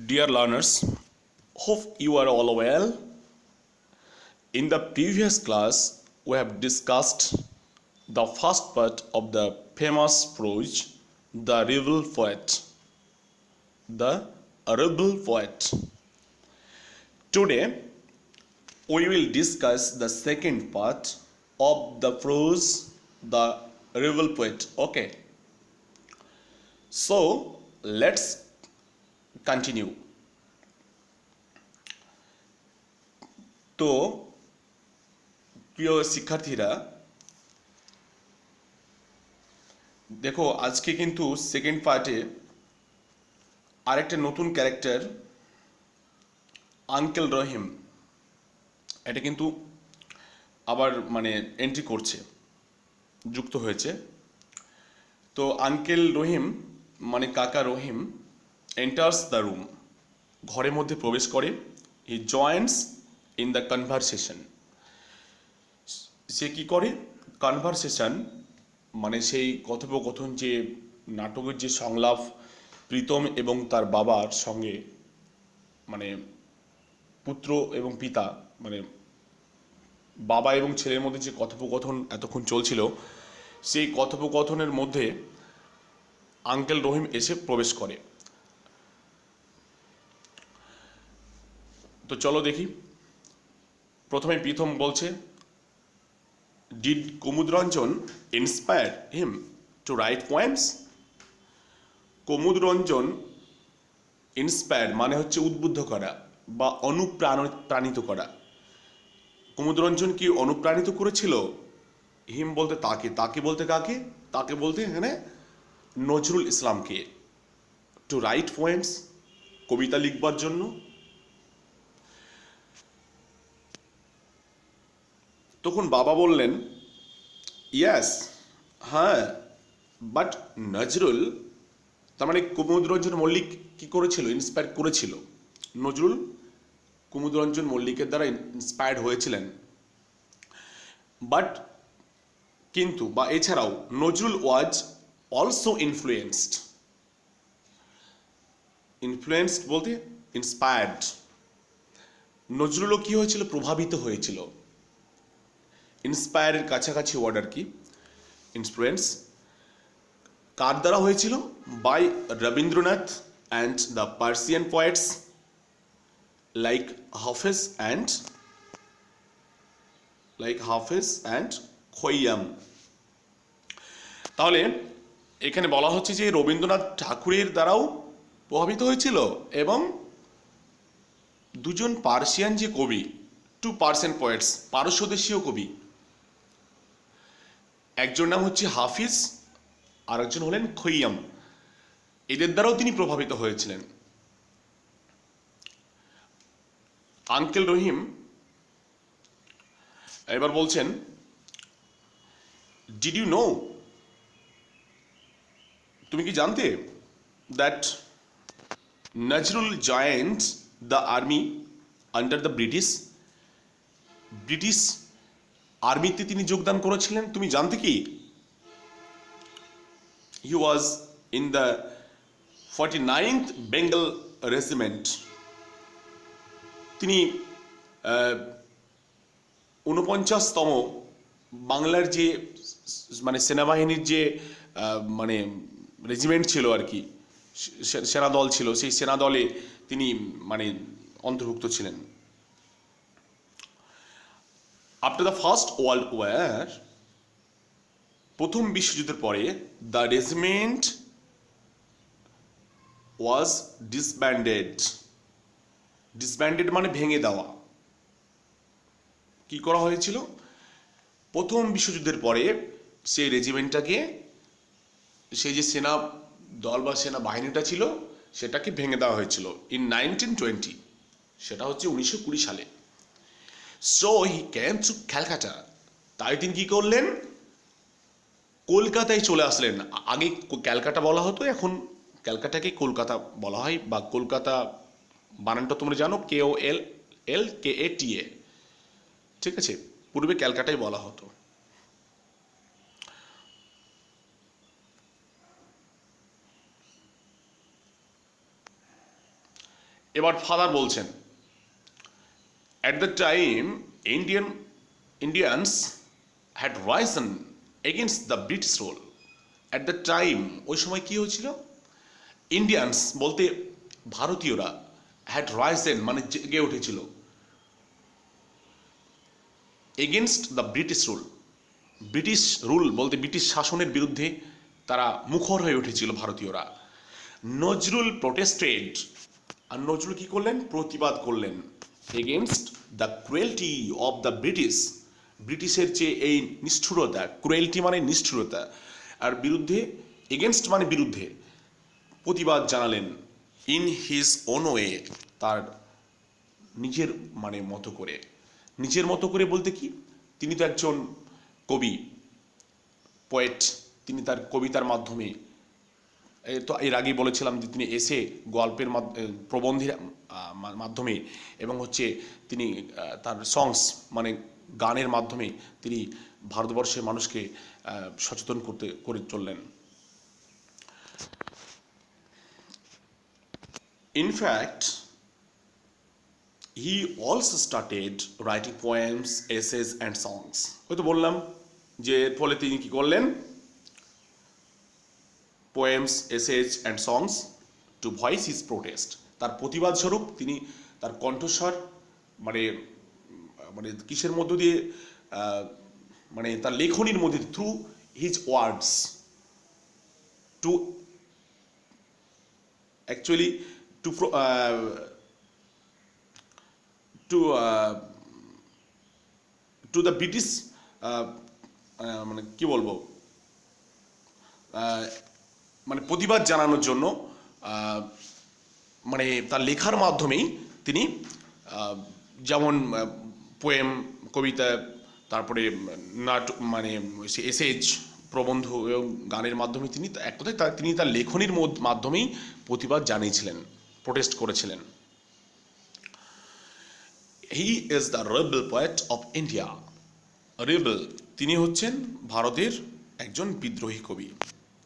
Dear learners, hope you are all well. In the previous class, we have discussed the first part of the famous prose, The Rebel Poet. The Rebel Poet. Today, we will discuss the second part of the prose, The Rebel Poet. Okay, so let's continue. তো প্রিয় শিক্ষার্থীরা, দেখো আজকে কিন্তু second পার্টে আরেকটা নতুন character uncle রহিম, এটা কিন্তু আবার এন্ট্রি করছে, যুক্ত হয়েছে। তো আঙ্কেল রহিম কাকা রহিম এন্টার্স দ্য রুম, ঘরের মধ্যে প্রবেশ করে। হি জয়েন্টস ইন দ্য কনভারসেশন, সে কি করে? কনভারসেশন সেই কথোপকথন, যে নাটকের যে সংলাপ প্রীতম এবং তার বাবার সঙ্গে, পুত্র এবং পিতা, বাবা এবং ছেলের মধ্যে যে কথোপকথন এতক্ষণ চলছিল, সেই কথোপকথনের মধ্যে আঙ্কেল রহিম এসে প্রবেশ করে। তো চলো দেখি। প্রথমে প্রীতম বলছে, did Kumudranjan inspire him to write poems? Kumudranjan inspire হচ্ছে উদ্বুদ্ধ করা বা অনুপ্রাণিত করা। কুমুদরঞ্জন কি অনুপ্রাণিত করেছিল? হিম বলতে তাকে, তাকে বলতে কাকে? তাকে বলতে এখানে নজরুল ইসলামকে। টু রাইট পোয়েমস, কবিতা লিখবার জন্য। তখন বাবা বললেন, ইয়াস, হ্যাঁ, বাট নজরুল, তার কুমুদরঞ্জন মল্লিক কি করেছিল? ইন্সপায়ার করেছিল। নজরুল কুমুদরঞ্জন মল্লিকের দ্বারা ইন্সপায়ার্ড হয়েছিলেন, বাট কিন্তু বা এছাড়াও Nazrul was also influenced. Influenced বলতে ইন্সপায়ার্ড। নজরুলও কি হয়েছিল? প্রভাবিত হয়েছিল। ইন্সপায়ারের কাছাকাছি ওয়ার্ড আর কি, ইনফ্লুয়েন্স। কার দ্বারা হয়েছিল? By Rabindranath and the Persian poets like Hafez and Khayyam. তাহলে এখানে বলা হচ্ছে যে রবীন্দ্রনাথ ঠাকুরের দ্বারাও প্রভাবিত হয়েছিল, এবং দুজন পার্সিয়ান যে কবি, টু পার্সিয়ান পোয়েটস, পারস্য দেশীয় কবি, একজন নাম হচ্ছে হাফিজ আর একজন হলেন খৈয়াম, এদের দ্বারাও তিনি প্রভাবিত হয়েছিলেন। আঙ্কেল রহিম এবার বলছেন, ডিড ইউ নো, তুমি কি জানতে, that Nazrul joined the army under the British আর্মিতে তিনি যোগদান করেছিলেন? তুমি জানতে কি? He was in the 49th Bengal regiment. তিনি 49তম বাংলার যে সেনাবাহিনীর যে রেজিমেন্ট ছিল আর কি, সেনা দল ছিল, সেই সেনা দলে তিনি অন্তর্ভুক্ত ছিলেন। After the first world war, প্রথম বিশ্বযুদ্ধের পরে, the regiment was disbanded. Disbanded ভেঙে দেওয়া। কি করা হয়েছিল? প্রথম বিশ্বযুদ্ধের পরে সেই রেজিমেন্টটাকে, সেই যে সেনা দল বা সেনা বাহিনীটা ছিল, সেটাকে ভেঙে দেওয়া হয়েছিল ইন 1920, সেটা হচ্ছে 1920 সালে। So he came to Calcutta, তাই তিনি কি করলেন? কলকাতায় চলে আসলেন। আগে ক্যালকাটা বলা হতো, এখন ক্যালকাটাকে কলকাতা বলা হয়, বা কলকাতা বানানটা তোমরা জানো, KOLKATA, ঠিক আছে? পূর্বে ক্যালকাটাই বলা হতো। এবার ফাদার বলছেন, at the time Indians had Ryzen against the British rule. At the time, ওই সময় কি হয়েছিল? ইন্ডিয়ানস বলতে ভারতীয়রা, হ্যাড রাইজেন মানে জেগে উঠেছিল, against the British rule, British rule বলতে ব্রিটিশ শাসনের বিরুদ্ধে তারা মুখর হয়ে উঠেছিল ভারতীয়রা। নজরুল প্রোটেস্টেড, আর নজরুল কি করলেন? প্রতিবাদ করলেন against the cruelty of the British, ব্রিটিশের যে এই নিষ্ঠুরতা, ক্রুয়েলটি মানে নিষ্ঠুরতা, আর বিরুদ্ধে, এগেনস্ট মানে বিরুদ্ধে, প্রতিবাদ জানালেন। ইন হিজ ওন ওয়ে, তার নিজের মানে মতো করে। নিজের মতো করে বলতে কি, তিনি তো একজন কবি, পোয়েট, তিনি তার কবিতার মাধ্যমে, তো এর আগেই বলেছিলাম যে তিনি এসে গল্পের প্রবন্ধের মাধ্যমে এবং হচ্ছে তিনি তার সংস মানে গানের মাধ্যমে তিনি ভারতবর্ষের মানুষকে সচেতন করে চললেন। In fact he also started writing poems, essays and songs. হয়তো বললাম যে এর ফলে তিনি কি করলেন? Poems, essays and songs to voice his protest, তার প্রতিবাদ স্বরূপ তিনি তার কণ্ঠস্বর মানে মানে কিসের মধ্য দিয়ে, মানে তার লেখনীর মধ্যে, through his words, to actually to to to the British, মানে কি বলবো, মানে প্রতিবাদ জানানোর জন্য, মানে তার লেখার মাধ্যমেই তিনি যেমন পোয়েম, কবিতা, তারপরে নাটক মানে এসেজ, প্রবন্ধ এবং গানের মাধ্যমে তিনি এক কথায় তিনি তার লেখনীর মাধ্যমেই প্রতিবাদ জানিয়েছিলেন, প্রোটেস্ট করেছিলেন। He is the rebel poet of India. Rebel, তিনি হচ্ছেন ভারতের একজন বিদ্রোহী কবি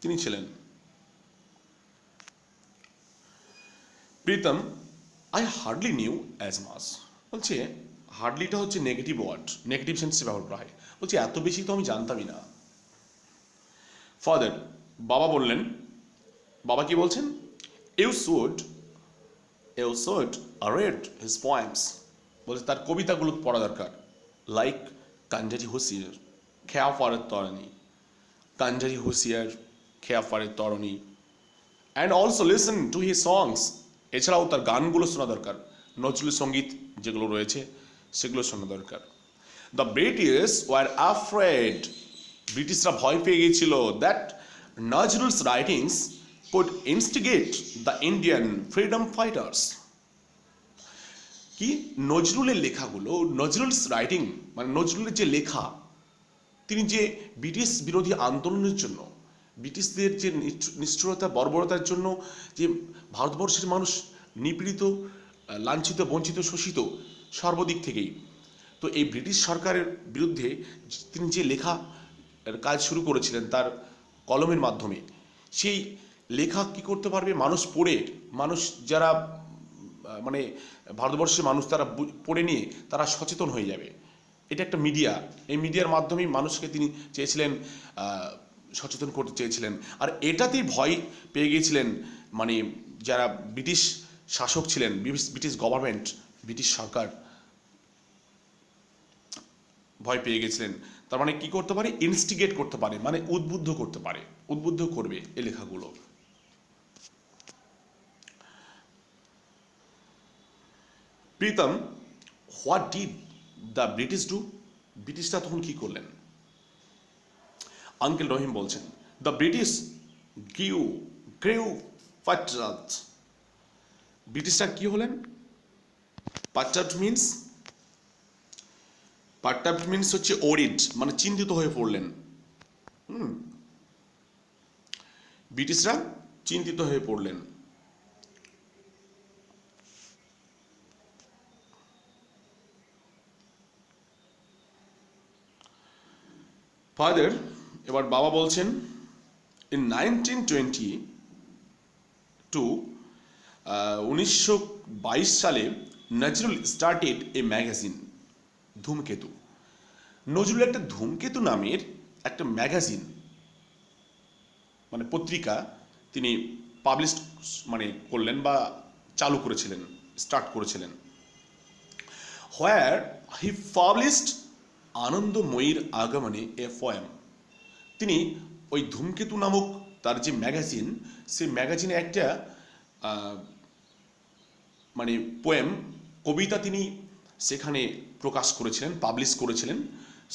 তিনি ছিলেন। Pritam, I hardly knew as much, বলছে হার্ডলিটা হচ্ছে নেগেটিভ ওয়ার্ড, নেগেটিভ সেন্সে ব্যবহার করা হয়, বলছে এত বেশি তো আমি জানতামই না। ফাদার, বাবা বললেন, বাবা কি বলছেন? You should read his poems, বলছে তার কবিতাগুলো পড়া দরকার। লাইক কাঞ্জারি হুঁশিয়ার, খেয়া ফারের তরণী, কাঞ্জারি হুঁশিয়ার, খেয়া ফারের তরণী, and also listen to his songs, এছাড়াও তার গানগুলো শোনা দরকার, নজরুল সঙ্গীত যেগুলো রয়েছে সেগুলো শোনা দরকার। দ্য ব্রিটিশ ওয়ার অ্যাফ্রেড, ব্রিটিশরা ভয় পেয়ে গিয়েছিল, that Nazrul's writings could instigate the Indian freedom fighters, কি নজরুলের লেখাগুলো, নজরুলস রাইটিং মানে নজরুলের যে লেখা, তিনি যে ব্রিটিশ বিরোধী আন্দোলনের জন্য, ব্রিটিশদের যে নিষ্ঠুরতা বর্বরতার জন্য যে ভারতবর্ষের মানুষ নিপীড়িত, লাঞ্ছিত, বঞ্চিত, শোষিত সর্বদিক থেকেই, তো এই ব্রিটিশ সরকারের বিরুদ্ধে তিনি যে লেখা কাজ শুরু করেছিলেন তার কলমের মাধ্যমে, সেই লেখা কি করতে পারবে? মানুষ পড়ে, মানুষ যারা মানে ভারতবর্ষের মানুষ তারা পড়ে নিয়ে তারা সচেতন হয়ে যাবে। এটা একটা মিডিয়া, এই মিডিয়ার মাধ্যমেই মানুষকে তিনি চেয়েছিলেন সচেতন করতে চেয়েছিলেন। আর এটাতেই ভয় পেয়ে গিয়েছিলেন মানে যারা ব্রিটিশ শাসক ছিলেন, ব্রিটিশ গভর্নমেন্ট, ব্রিটিশ সরকার ভয় পেয়ে গেছিলেন। তার মানে কি করতে পারে? ইনস্টিগেট করতে পারে, মানে উদ্বুদ্ধ করতে পারে, উদ্বুদ্ধ করবে এই লেখাগুলো। Pritam, what did the British do, ব্রিটিশরা তখন কি করলেন? আঙ্কেল রহিম বলছেন, দ্য ব্রিটিশ গ্রিউ পাট্রাট, ব্রিটিশরা কি হলেন? পাট্রাট মিনস হচ্ছে ওরিড, মানে চিন্তিত হয়ে পড়লেন। ব্রিটিশরা চিন্তিত হয়ে পড়লেন। ফাদার, এবার বাবা বলছেন, ইন 1922, সালে নজরুল স্টার্টেড এ ম্যাগাজিন ধূমকেতু। নজরুল একটা ধূমকেতু নামের একটা ম্যাগাজিন মানে পত্রিকা তিনি পাবলিশ মানে করলেন বা চালু করেছিলেন, স্টার্ট করেছিলেন। হোয়ার হি পাবলিশড আনন্দময়ীর আগমনে এ পোয়েম। তিনি ওই ধূমকেতু নামক তার যে ম্যাগাজিন, সেই ম্যাগাজিনে একটা মানে পোয়েম, কবিতা তিনি সেখানে প্রকাশ করেছিলেন, পাবলিশ করেছিলেন।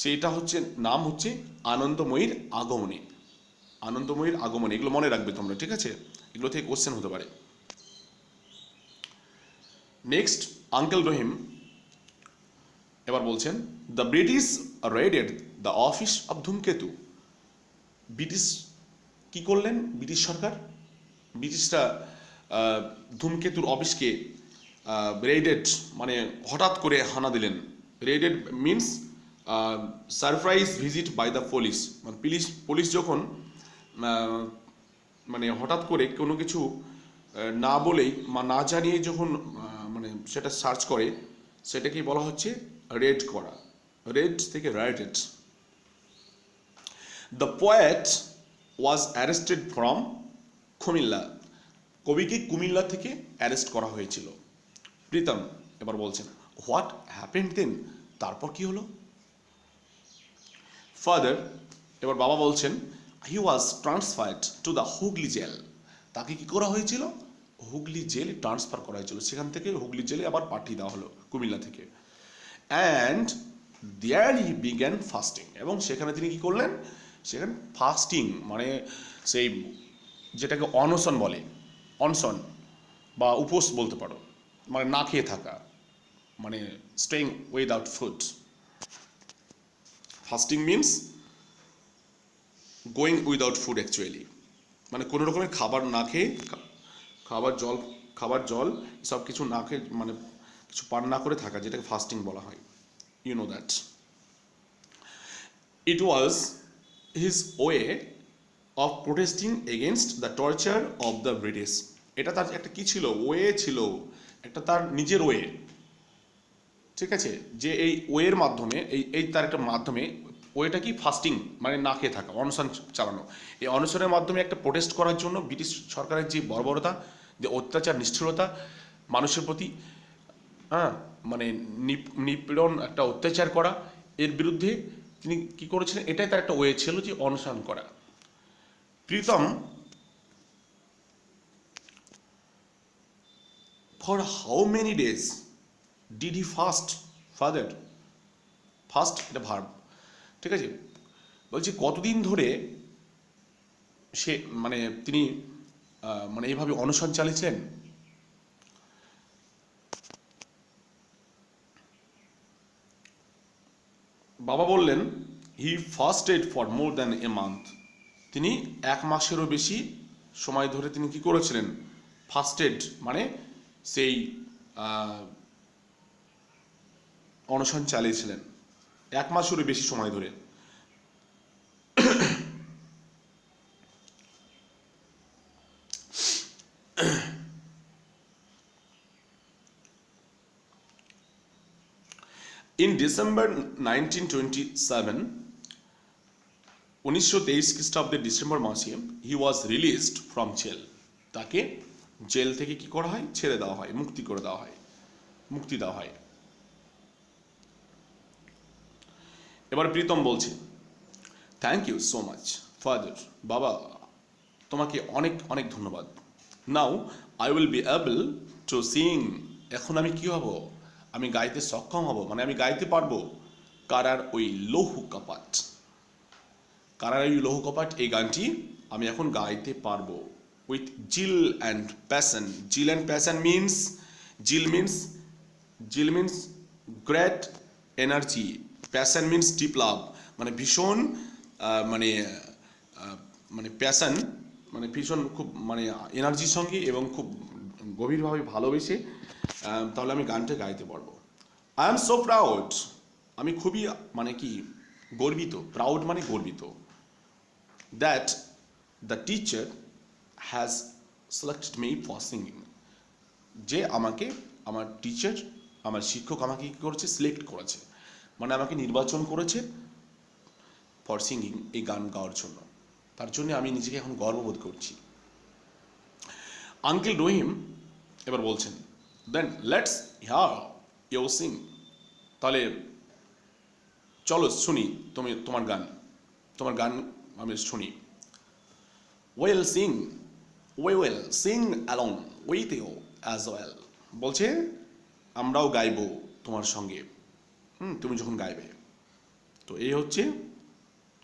সেইটা হচ্ছে নাম হচ্ছে আনন্দময়ীর আগমনে। আনন্দময়ীর আগমনে, এগুলো মনে রাখবে তোমরা, ঠিক আছে? এগুলো থেকে কোশ্চেন হতে পারে। নেক্সট আঙ্কেল রহিম এবার বলছেন, the British raided the office of Dhumketu. British কি করলেন? ব্রিটিশ সরকার, ব্রিটিশরা ধূমকেতুর অফিসকে রেডেড মানে হঠাৎ করে হানা দিলেন। Raided means surprise visit by the police. মানে পুলিশ যখন মানে হঠাৎ করে কোনো কিছু না বলেই বা না জানিয়ে যখন মানে সেটা সার্চ করে, সেটাকেই বলা হচ্ছে রেড করা। রেড থেকে raided. The poet was arrested from Comilla. কবিকে কুমিল্লা থেকে অ্যারেস্ট করা হয়েছিল। প্রীতম এবার বলছেন, হোয়াট হ্যাপেন্ড দেন? তারপর কি হলো? ফাদার এবার বাবা বলছেন, he was transferred to the Hooghly jail. তাকে কি করা হয়েছিল? হুগলি জেলে ট্রান্সফার করা হয়েছিল। সেখান থেকে হুগলি জেলে আবার পাঠিয়ে দেওয়া হলো কুমিল্লা থেকে। And there he began fasting. এবং সেখানে তিনি কি করলেন? সেখানে ফাস্টিং মানে সেই যেটাকে অনশন বলে, অনশন বা উপোস বলতে পারো, মানে না খেয়ে থাকা, মানে staying without food. Fasting means going without food actually, মানে কোনো রকমের খাবার না খেয়ে, খাবার জল সব কিছু না খেয়ে, মানে কিছু পান না করে থাকা, যেটাকে ফাস্টিং বলা হয়। You know that. It was his way of protesting against the torture of the British. এটা তার একটা কি ছিল? ওয়ে ছিল, একটা তার নিজের ওয়ে, ঠিক আছে? যে এই ওয়ের মাধ্যমে, এই তার একটা মাধ্যমে, ওয়েটা কি? ফাস্টিং মানে না খেয়ে থাকা, অনশন চালানো। এই অনশনের মাধ্যমে একটা প্রোটেস্ট করার জন্য ব্রিটিশ সরকারের যে বর্বরতা, যে অত্যাচার, নিষ্ঠুরতা মানুষের প্রতি, হ্যাঁ, মানে নিপীড়ন, একটা অত্যাচার করা, এর বিরুদ্ধে তিনি কি করেছিলেন? এটাই তার একটা ওয়ে ছিল, যে অনশন করা। Pritam, for how many days did he fast? Father, fast এটা ভার্ব, ঠিক আছে? বলছি কতদিন ধরে সে মানে তিনি মানে এইভাবে অনশন চালিয়েছেন? বাবা বললেন, he fasted for more than a month. তিনি 1 মাসেরও বেশি সময় ধরে তিনি কি করেছিলেন? ফাস্টেড মানে সেই অনশন চালিয়েছিলেন 1 মাসেরও বেশি সময় ধরে। ইন ডিসেম্বর 1927, 1923 খ্রিস্টাব্দের ডিসেম্বর মাসে, হি ওয়াজ রিলিজড ফ্রম জেল। তাকে জেল থেকে কি করা হয়? ছেড়ে দেওয়া হয়, মুক্তি করে দেওয়া হয়, মুক্তি দেওয়া হয়। এবার প্রীতম বলছে, thank you so much father. বাবা, তোমাকে অনেক অনেক ধন্যবাদ। Now I will be able to sing. এখন আমি কি হব? আমি গাইতে সক্ষম হব, মানে আমি গাইতে পারবো। কারার ওই লৌহ কপাট, কারার ওই লৌহ কপাট, এই গানটি আমি এখন গাইতে পারবো। With zeal and passion. Zeal and passion means, zeal means great energy, passion means deep love, মানে ভীষণ মানে মানে প্যাশন মানে ভীষণ খুব মানে এনার্জির সঙ্গে এবং খুব গভীরভাবে ভালোবেসে তাহলে আমি গানটা গাইতে পারবো। I am so proud. আমি খুবই মানে কি গর্বিত। প্রাউড মানে গর্বিত। That the teacher has selected me for singing. যে আমাকে আমার টিচার, আমার শিক্ষক আমাকে কী করেছে, সিলেক্ট করেছে, মানে আমাকে নির্বাচন করেছে ফর সিঙ্গিং, এই গান গাওয়ার জন্য। তার জন্য আমি নিজেকে এখন গর্ববোধ করছি। আঙ্কেল রহিম এবার বলছেন, then let's hear you sing, তাহলে চলো শুনি তোমার গান আমি শুনি। Well sing, we will sing along with you as well, বলছে আমরাও গাইবো তোমার সঙ্গে, তুমি যখন গাইবে। তো এই হচ্ছে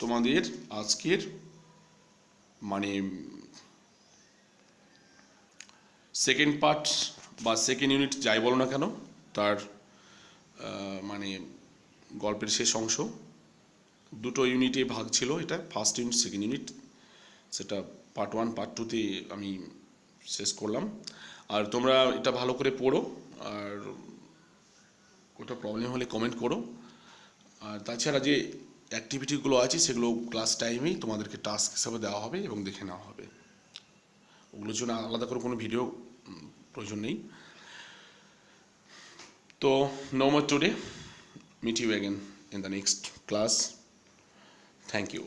তোমাদের আজকের মানে সেকেন্ড পার্ট বা সেকেন্ড ইউনিট যাই বলো না কেন, তার মানে গল্পের শেষ অংশ। দুটো ইউনিটে ভাগ ছিল এটা, ফার্স্ট ইউনিট সেকেন্ড ইউনিট, সেটা পার্ট 1 পার্ট 2তে আমি শেষ করলাম। আর তোমরা এটা ভালো করে পড়ো, আর কোথাও প্রবলেম হলে কমেন্ট করো। আর তাছাড়া যে অ্যাক্টিভিটিগুলো আছে সেগুলো ক্লাস টাইমেই তোমাদেরকে টাস্ক হিসাবে দেওয়া হবে এবং দেখে নেওয়া হবে, ওগুলোর জন্য আলাদা করে কোনো ভিডিও প্রয়োজন নেই। তো no more today, meet you again in the next class. Thank you.